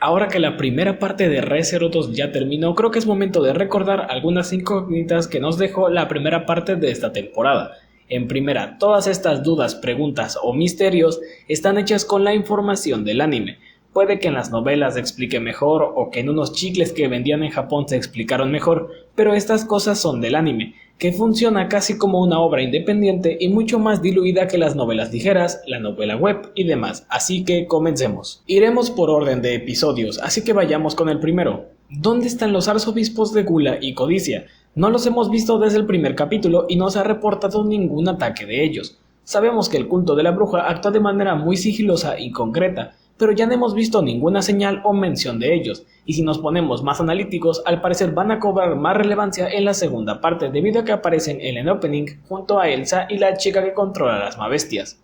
Ahora que la primera parte de Re:Zero ya terminó, creo que es momento de recordar algunas incógnitas que nos dejó la primera parte de esta temporada. En primera, todas estas dudas, preguntas o misterios están hechas con la información del anime. Puede que en las novelas se explique mejor o que en unos chicles que vendían en Japón se explicaron mejor, pero estas cosas son del anime, que funciona casi como una obra independiente y mucho más diluida que las novelas ligeras, la novela web y demás, así que comencemos. Iremos por orden de episodios, así que vayamos con el primero. ¿Dónde están los arzobispos de Gula y Codicia? No los hemos visto desde el primer capítulo y no se ha reportado ningún ataque de ellos. Sabemos que el culto de la bruja actúa de manera muy sigilosa y concreta, pero ya no hemos visto ninguna señal o mención de ellos, y si nos ponemos más analíticos, al parecer van a cobrar más relevancia en la segunda parte debido a que aparecen en el opening junto a Elsa y la chica que controla las mabestias.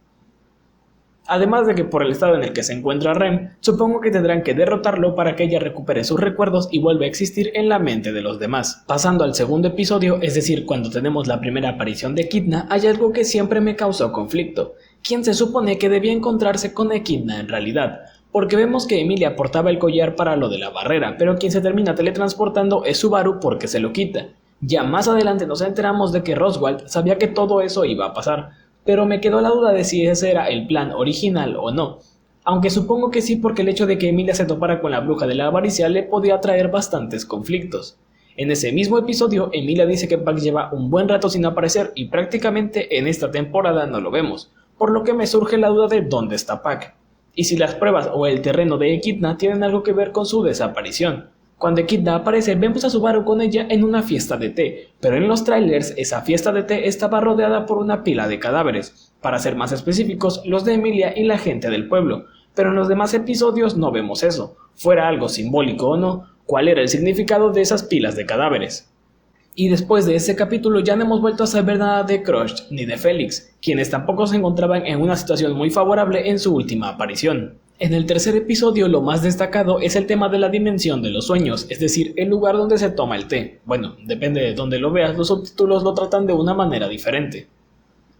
Además de que por el estado en el que se encuentra Rem, supongo que tendrán que derrotarlo para que ella recupere sus recuerdos y vuelva a existir en la mente de los demás. Pasando al segundo episodio, es decir, cuando tenemos la primera aparición de Echidna, hay algo que siempre me causó conflicto. ¿Quién se supone que debía encontrarse con Echidna en realidad? Porque vemos que Emilia portaba el collar para lo de la barrera, pero quien se termina teletransportando es Subaru porque se lo quita. Ya más adelante nos enteramos de que Roswald sabía que todo eso iba a pasar, pero me quedó la duda de si ese era el plan original o no. Aunque supongo que sí, porque el hecho de que Emilia se topara con la bruja de la avaricia le podía traer bastantes conflictos. En ese mismo episodio, Emilia dice que Pac lleva un buen rato sin aparecer y prácticamente en esta temporada no lo vemos, por lo que me surge la duda de dónde está Pac, y si las pruebas o el terreno de Echidna tienen algo que ver con su desaparición. Cuando Echidna aparece, vemos a Subaru con ella en una fiesta de té, pero en los trailers esa fiesta de té estaba rodeada por una pila de cadáveres, para ser más específicos, los de Emilia y la gente del pueblo, pero en los demás episodios no vemos eso. Fuera algo simbólico o no, ¿cuál era el significado de esas pilas de cadáveres? Y después de ese capítulo ya no hemos vuelto a saber nada de Crush ni de Felix, quienes tampoco se encontraban en una situación muy favorable en su última aparición. En el tercer episodio lo más destacado es el tema de la dimensión de los sueños, es decir, el lugar donde se toma el té. Bueno, depende de donde lo veas, los subtítulos lo tratan de una manera diferente.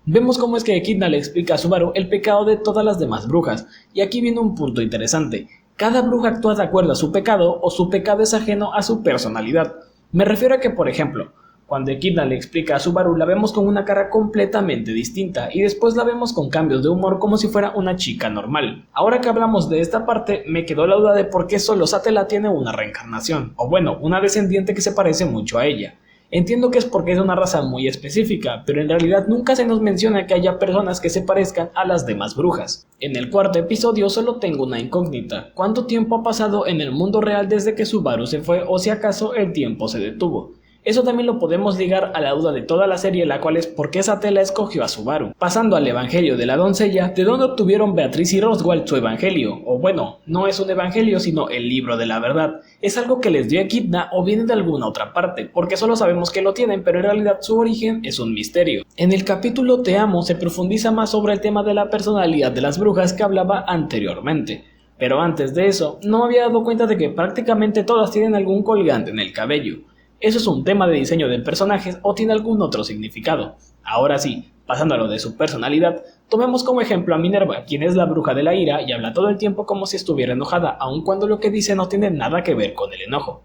Vemos cómo es que Echidna le explica a Subaru el pecado de todas las demás brujas, y aquí viene un punto interesante. Cada bruja actúa de acuerdo a su pecado o su pecado es ajeno a su personalidad. Me refiero a que, por ejemplo, cuando Echidna le explica a Subaru la vemos con una cara completamente distinta y después la vemos con cambios de humor como si fuera una chica normal. Ahora que hablamos de esta parte, me quedó la duda de por qué solo Satella tiene una reencarnación, o bueno, una descendiente que se parece mucho a ella. Entiendo que es porque es una raza muy específica, pero en realidad nunca se nos menciona que haya personas que se parezcan a las demás brujas. En el cuarto episodio solo tengo una incógnita: ¿cuánto tiempo ha pasado en el mundo real desde que Subaru se fue o si acaso el tiempo se detuvo? Eso también lo podemos ligar a la duda de toda la serie, la cual es por qué Satella escogió a Subaru. Pasando al evangelio de la doncella, ¿de dónde obtuvieron Beatriz y Roswald su evangelio? O bueno, no es un evangelio sino el libro de la verdad. ¿Es algo que les dio Echidna o viene de alguna otra parte? Porque solo sabemos que lo tienen, pero en realidad su origen es un misterio. En el capítulo Te Amo se profundiza más sobre el tema de la personalidad de las brujas que hablaba anteriormente. Pero antes de eso, no me había dado cuenta de que prácticamente todas tienen algún colgante en el cabello. ¿Eso es un tema de diseño de personajes o tiene algún otro significado? Ahora sí, pasando a lo de su personalidad, tomemos como ejemplo a Minerva, quien es la bruja de la ira y habla todo el tiempo como si estuviera enojada, aun cuando lo que dice no tiene nada que ver con el enojo.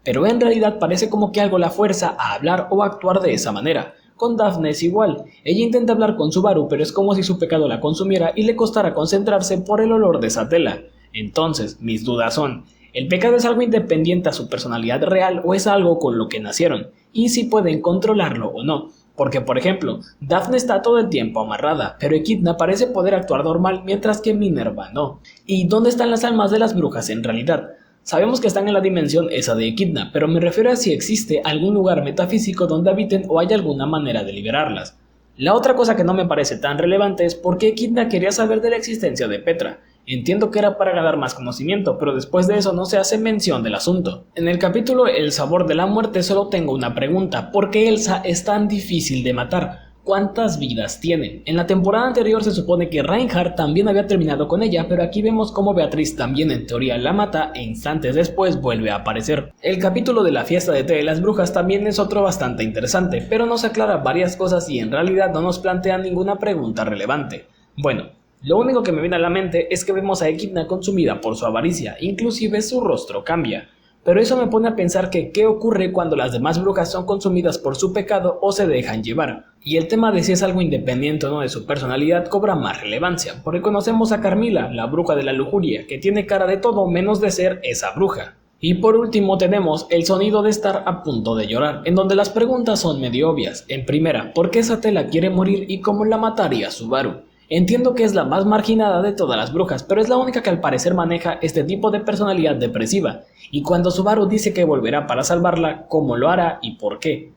Pero en realidad parece como que algo la fuerza a hablar o actuar de esa manera. Con Daphne es igual, ella intenta hablar con Subaru, pero es como si su pecado la consumiera y le costara concentrarse por el olor de Satella. Entonces, mis dudas son: ¿el pecado es algo independiente a su personalidad real o es algo con lo que nacieron? Y si pueden controlarlo o no. Porque, por ejemplo, Daphne está todo el tiempo amarrada, pero Echidna parece poder actuar normal mientras que Minerva no. ¿Y dónde están las almas de las brujas en realidad? Sabemos que están en la dimensión esa de Echidna, pero me refiero a si existe algún lugar metafísico donde habiten o hay alguna manera de liberarlas. La otra cosa que no me parece tan relevante es por qué Echidna quería saber de la existencia de Petra. Entiendo que era para ganar más conocimiento, pero después de eso no se hace mención del asunto. En el capítulo El sabor de la muerte solo tengo una pregunta: ¿por qué Elsa es tan difícil de matar? ¿Cuántas vidas tiene? En la temporada anterior se supone que Reinhardt también había terminado con ella, pero aquí vemos cómo Beatriz también en teoría la mata e instantes después vuelve a aparecer. El capítulo de la fiesta de té de las brujas también es otro bastante interesante, pero nos aclara varias cosas y en realidad no nos plantea ninguna pregunta relevante. Bueno, Lo único que me viene a la mente es que vemos a Echidna consumida por su avaricia, inclusive su rostro cambia. Pero eso me pone a pensar que qué ocurre cuando las demás brujas son consumidas por su pecado o se dejan llevar. Y el tema de si es algo independiente o no de su personalidad cobra más relevancia, porque conocemos a Carmilla, la bruja de la lujuria, que tiene cara de todo menos de ser esa bruja. Y por último tenemos el sonido de estar a punto de llorar, en donde las preguntas son medio obvias. En primera, ¿por qué Satella quiere morir y cómo la mataría Subaru? Entiendo que es la más marginada de todas las brujas, pero es la única que al parecer maneja este tipo de personalidad depresiva, y cuando Subaru dice que volverá para salvarla, ¿cómo lo hará y por qué?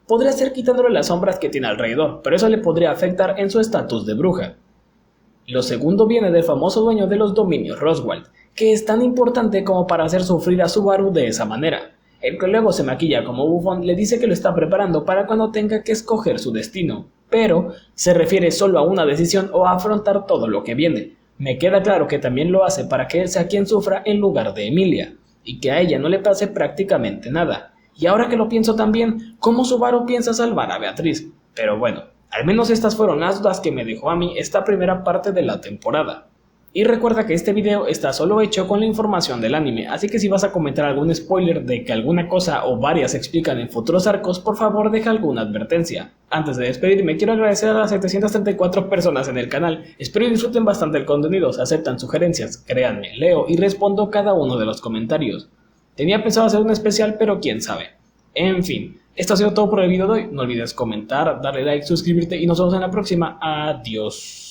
Podría ser quitándole las sombras que tiene alrededor, pero eso le podría afectar en su estatus de bruja. Lo segundo viene del famoso dueño de los dominios Roswaal, que es tan importante como para hacer sufrir a Subaru de esa manera. El que luego se maquilla como bufón le dice que lo está preparando para cuando tenga que escoger su destino, pero se refiere solo a una decisión o a afrontar todo lo que viene. Me queda claro que también lo hace para que él sea quien sufra en lugar de Emilia, y que a ella no le pase prácticamente nada. Y ahora que lo pienso también, ¿cómo Subaru piensa salvar a Beatriz? Pero bueno, al menos estas fueron las dudas que me dejó a mí esta primera parte de la temporada. Y recuerda que este video está solo hecho con la información del anime, así que si vas a comentar algún spoiler de que alguna cosa o varias se explican en futuros arcos, por favor deja alguna advertencia. Antes de despedirme, quiero agradecer a las 734 personas en el canal, espero y disfruten bastante el contenido, se aceptan sugerencias, créanme, leo y respondo cada uno de los comentarios. Tenía pensado hacer un especial, pero quién sabe. En fin, esto ha sido todo por el video de hoy, no olvides comentar, darle like, suscribirte y nos vemos en la próxima, adiós.